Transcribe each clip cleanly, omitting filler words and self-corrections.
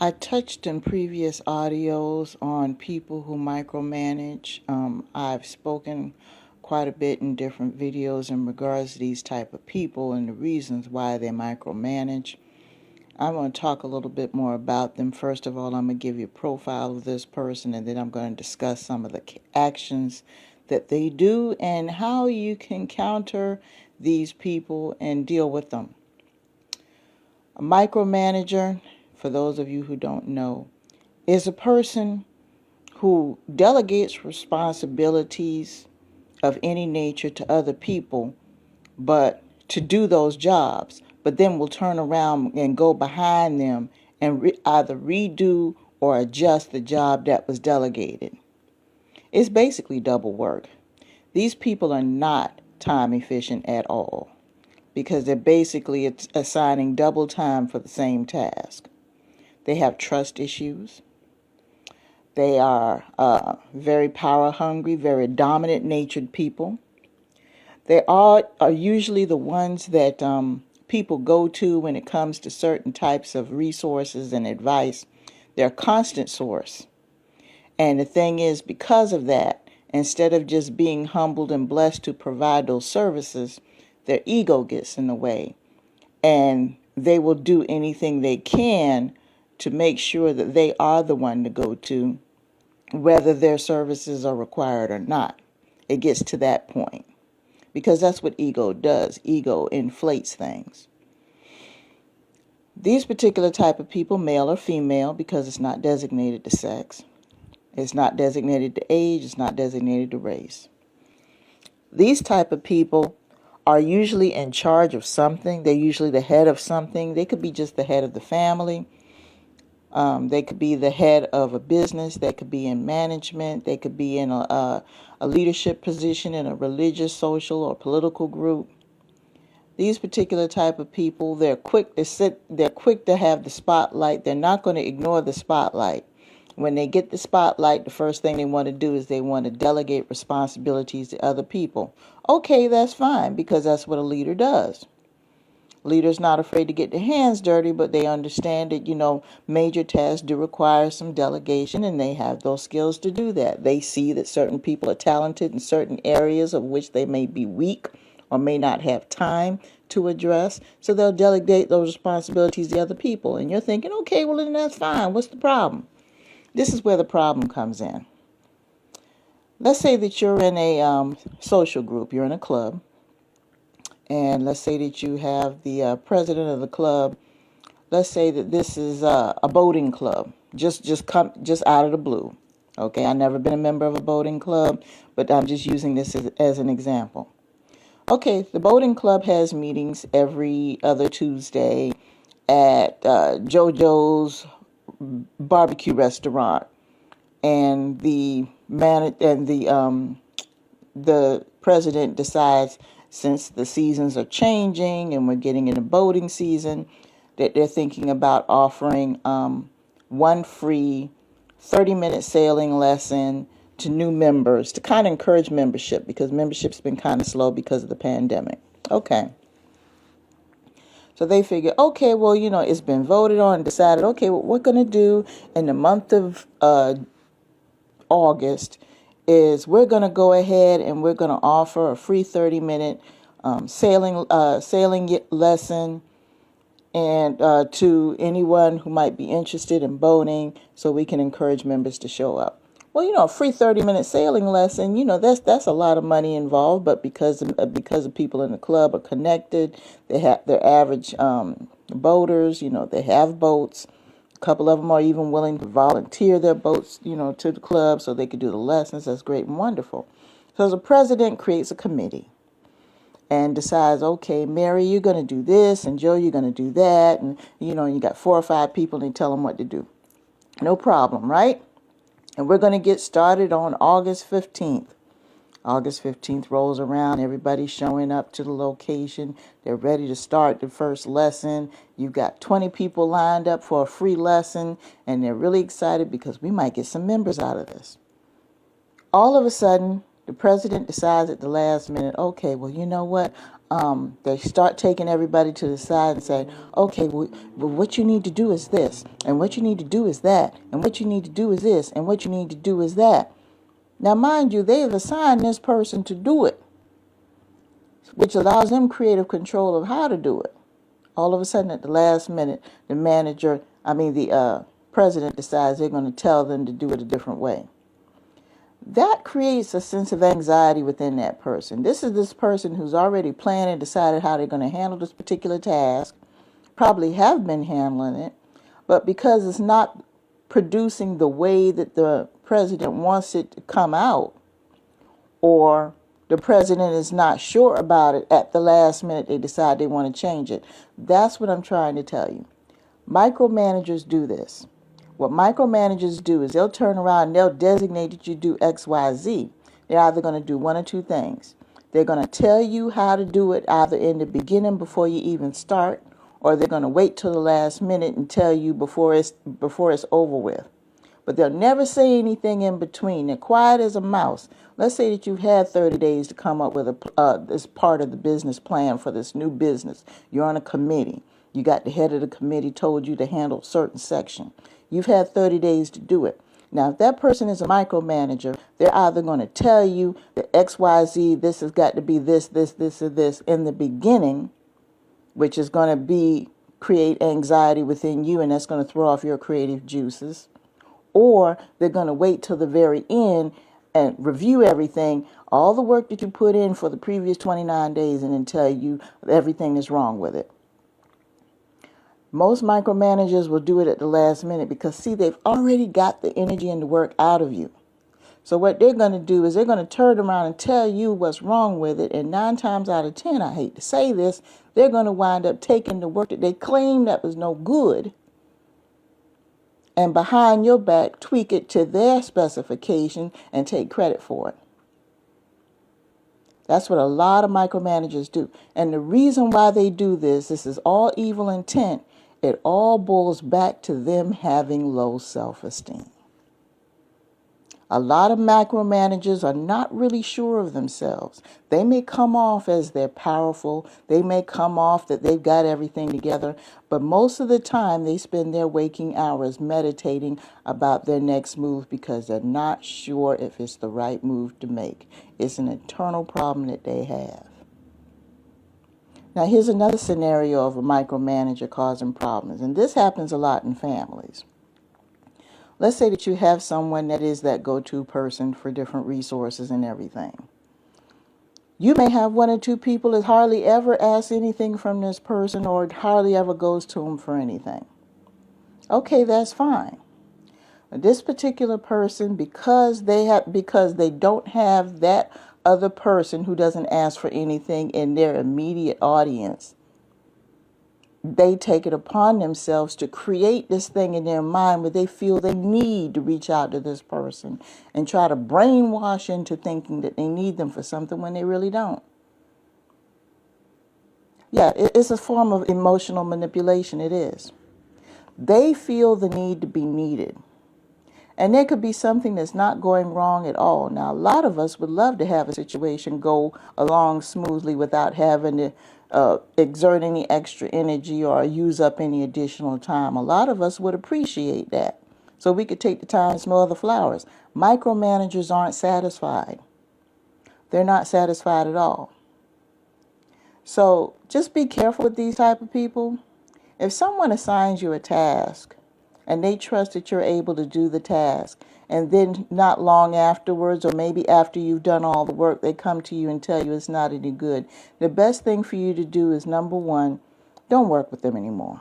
I touched in previous audios on people who micromanage. I've spoken quite a bit in different videos in regards to these type of people and the reasons why they micromanage. I'm going to talk a little bit more about them. First of all, I'm going to give you a profile of this person, and then I'm going to discuss some of the actions that they do and how you can counter these people and deal with them. A micromanager, for those of you who don't know, is a person who delegates responsibilities of any nature to other people, but to do those jobs, but then will turn around and go behind them and either redo or adjust the job that was delegated. It's basically double work. These people are not time efficient at all because they're basically assigning double time for the same task. They have trust issues. They are very power hungry, very dominant natured people. They are usually the ones that people go to when it comes to certain types of resources and advice. They're a constant source. And the thing is, because of that, instead of just being humbled and blessed to provide those services, their ego gets in the way. And they will do anything they can to make sure that they are the one to go to, whether their services are required or not. It gets to that point. Because that's what ego does. Ego inflates things. These particular type of people, male or female, because it's not designated to sex, it's not designated to age, it's not designated to race. These type of people are usually in charge of something. They're usually the head of something. They could be just the head of the family. They could be the head of a business. They could be in management. They could be in a leadership position in a religious, social, or political group. These particular type of people, they're quick to have the spotlight. They're not going to ignore the spotlight. When they get the spotlight, the first thing they want to do is they want to delegate responsibilities to other people. Okay, that's fine, because that's what a leader does. Leaders not afraid to get their hands dirty, but they understand that, major tasks do require some delegation, and they have those skills to do that. They see that certain people are talented in certain areas of which they may be weak or may not have time to address, so they'll delegate those responsibilities to other people. And you're thinking, okay, well, then that's fine. What's the problem? This is where the problem comes in. Let's say that you're in a social group, you're in a club, and let's say that you have the president of the club. Let's say that this is a boating club, just out of the blue. Okay, I've never been a member of a boating club, but I'm just using this as an example. Okay, the boating club has meetings every other Tuesday at JoJo's barbecue restaurant, and the president decides, since the seasons are changing and we're getting into boating season, that they're thinking about offering one free 30-minute sailing lesson to new members to kind of encourage membership, because membership's been kind of slow because of the pandemic. Okay. So they figure, okay, well, it's been voted on and decided, okay, what we're going to do in the month of August is we're going to go ahead and we're going to offer a free 30-minute sailing lesson and to anyone who might be interested in boating, so we can encourage members to show up. Well, a free 30-minute sailing lesson, that's a lot of money involved, but because the people in the club are connected, they have their average boaters, they have boats. A couple of them are even willing to volunteer their boats, to the club so they could do the lessons. That's great and wonderful. So the president creates a committee and decides, okay, Mary, you're going to do this, and Joe, you're going to do that, and you got 4 or 5 people, and you tell them what to do. No problem, right? And we're going to get started on August 15th. August 15th rolls around, everybody's showing up to the location. They're ready to start the first lesson. You've got 20 people lined up for a free lesson, and they're really excited because we might get some members out of this. All of a sudden, the president decides at the last minute, okay, well, you know what? They start taking everybody to the side and say, okay, well, what you need to do is this, and what you need to do is that, and what you need to do is this, and what you need to do is that. Now, mind you, they have assigned this person to do it, which allows them creative control of how to do it. All of a sudden, at the last minute, the president decides they're going to tell them to do it a different way. That creates a sense of anxiety within that person. This is this person who's already planned and decided how they're going to handle this particular task, probably have been handling it, but because it's not producing the way that the president wants it to come out, or the president is not sure about it, at the last minute they decide they want to change it. That's what I'm trying to tell you. Micromanagers do this. What micromanagers do is they'll turn around and they'll designate that you do X, Y, Z. They're either going to do one or two things. They're going to tell you how to do it either in the beginning before you even start, or they're going to wait till the last minute and tell you before it's over with. But they'll never say anything in between. They're quiet as a mouse. Let's say that you've had 30 days to come up with this part of the business plan for this new business. You're on a committee. You got the head of the committee told you to handle a certain section. You've had 30 days to do it. Now, if that person is a micromanager, they're either going to tell you that X, Y, Z, this has got to be this, or this in the beginning, which is going to create anxiety within you, and that's going to throw off your creative juices. Or they're going to wait till the very end and review everything, all the work that you put in for the previous 29 days, and then tell you everything is wrong with it. Most micromanagers will do it at the last minute because, see, they've already got the energy and the work out of you. So what they're going to do is they're going to turn around and tell you what's wrong with it, and 9 times out of 10, I hate to say this, they're going to wind up taking the work that they claim that was no good and behind your back tweak it to their specification and take credit for it. That's what a lot of micromanagers do. And the reason why they do this is all evil intent. It all boils back to them having low self-esteem. A lot of micromanagers are not really sure of themselves. They may come off as they're powerful. They may come off that they've got everything together. But most of the time, they spend their waking hours meditating about their next move because they're not sure if it's the right move to make. It's an internal problem that they have. Now, here's another scenario of a micromanager causing problems. And this happens a lot in families. Let's say that you have someone that is that go-to person for different resources and everything. You may have 1 or 2 people that hardly ever ask anything from this person or hardly ever goes to them for anything. Okay, that's fine. But this particular person, because they don't have that other person who doesn't ask for anything in their immediate audience, they take it upon themselves to create this thing in their mind where they feel they need to reach out to this person and try to brainwash into thinking that they need them for something when they really don't. Yeah, it's a form of emotional manipulation. It is. They feel the need to be needed. And there could be something that's not going wrong at all. Now, a lot of us would love to have a situation go along smoothly without having to exert any extra energy or use up any additional time. A lot of us would appreciate that. So we could take the time to smell the flowers. Micromanagers aren't satisfied. They're not satisfied at all. So just be careful with these type of people. If someone assigns you a task and they trust that you're able to do the task, and then not long afterwards, or maybe after you've done all the work, they come to you and tell you it's not any good, the best thing for you to do is, number one, don't work with them anymore.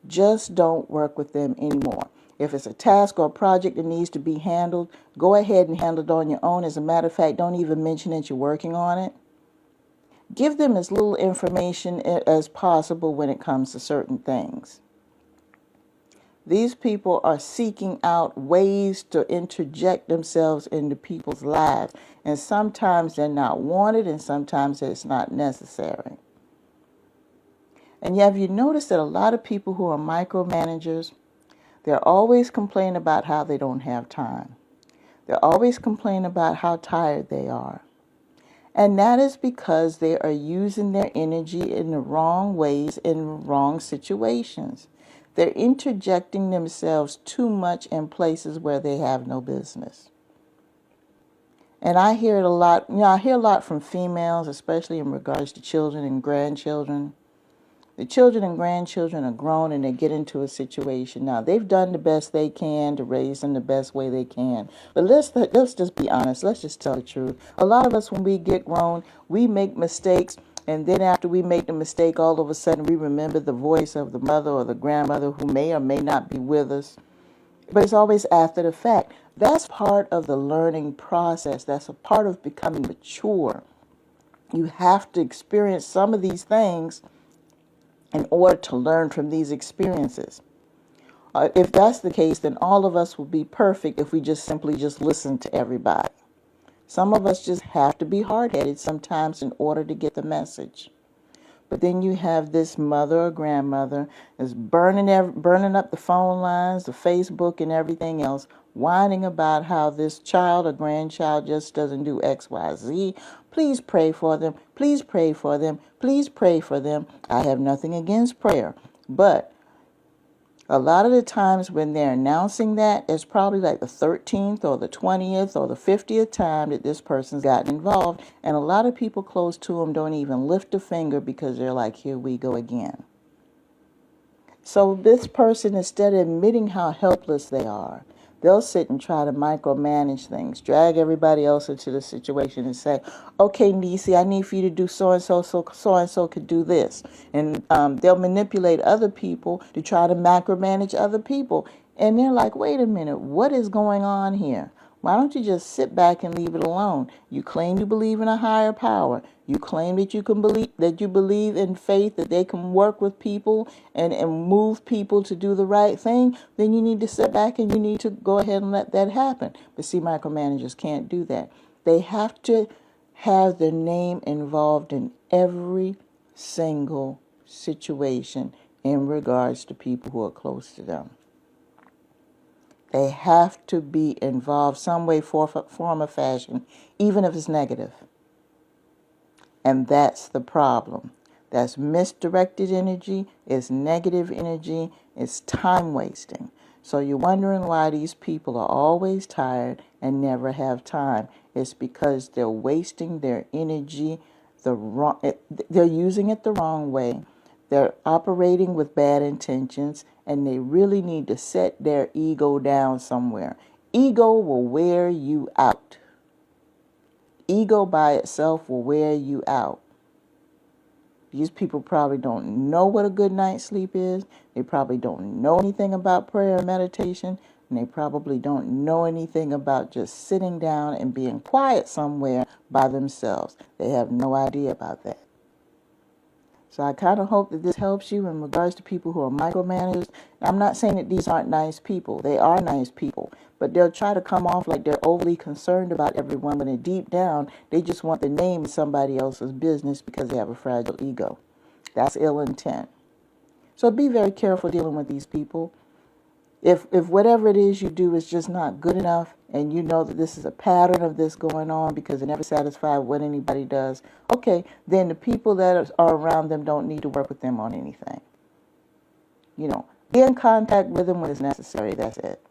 Just don't work with them anymore. If it's a task or a project that needs to be handled, go ahead and handle it on your own. As a matter of fact, don't even mention that you're working on it. Give them as little information as possible when it comes to certain things. These people are seeking out ways to interject themselves into people's lives. And sometimes they're not wanted, and sometimes it's not necessary. And have you noticed that a lot of people who are micromanagers, they're always complaining about how they don't have time. They're always complaining about how tired they are. And that is because they are using their energy in the wrong ways, in wrong situations. They're interjecting themselves too much in places where they have no business. And I hear it a lot, I hear a lot from females, especially in regards to children and grandchildren. The children and grandchildren are grown and they get into a situation. Now, they've done the best they can to raise them the best way they can. But let's just be honest. Let's just tell the truth. A lot of us, when we get grown, we make mistakes. And then after we make the mistake, all of a sudden we remember the voice of the mother or the grandmother who may or may not be with us. But it's always after the fact. That's part of the learning process. That's a part of becoming mature. You have to experience some of these things in order to learn from these experiences. If that's the case, then all of us will be perfect if we just simply just listen to everybody. Some of us just have to be hard-headed sometimes in order to get the message. But then you have this mother or grandmother is burning up the phone lines, the Facebook, and everything else, whining about how this child or grandchild just doesn't do X, Y, Z. Please pray for them. Please pray for them. Please pray for them. I have nothing against prayer. But a lot of the times when they're announcing that, it's probably like the 13th or the 20th or the 50th time that this person's gotten involved. And a lot of people close to them don't even lift a finger because they're like, here we go again. So this person, instead of admitting how helpless they are, they'll sit and try to micromanage things, drag everybody else into the situation and say, okay, Nisi, I need for you to do so-and-so, so so-and-so could do this. And they'll manipulate other people to try to micromanage other people. And they're like, wait a minute, what is going on here? Why don't you just sit back and leave it alone? You claim you believe in a higher power. You claim that you believe in faith, that they can work with people and move people to do the right thing. Then you need to sit back and you need to go ahead and let that happen. But see, micromanagers can't do that. They have to have their name involved in every single situation in regards to people who are close to them. They have to be involved some way, form, or fashion, even if it's negative. And that's the problem. That's misdirected energy, it's negative energy, it's time wasting. So you're wondering why these people are always tired and never have time. It's because they're wasting their energy they're using it the wrong way. They're operating with bad intentions, and they really need to set their ego down somewhere. Ego will wear you out. Ego by itself will wear you out. These people probably don't know what a good night's sleep is. They probably don't know anything about prayer and meditation. And they probably don't know anything about just sitting down and being quiet somewhere by themselves. They have no idea about that. So I kind of hope that this helps you in regards to people who are micromanagers. I'm not saying that these aren't nice people. They are nice people. But they'll try to come off like they're overly concerned about everyone, when deep down, they just want the name of somebody else's business because they have a fragile ego. That's ill intent. So be very careful dealing with these people. If whatever it is you do is just not good enough, and you know that this is a pattern of this going on because they're never satisfied with what anybody does, okay, then the people that are around them don't need to work with them on anything. Be in contact with them when it's necessary, that's it.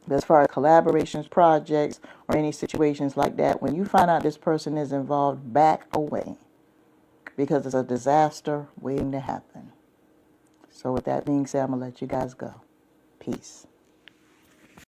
But as far as collaborations, projects, or any situations like that, when you find out this person is involved, back away, because it's a disaster waiting to happen. So with that being said, I'm going to let you guys go. Peace.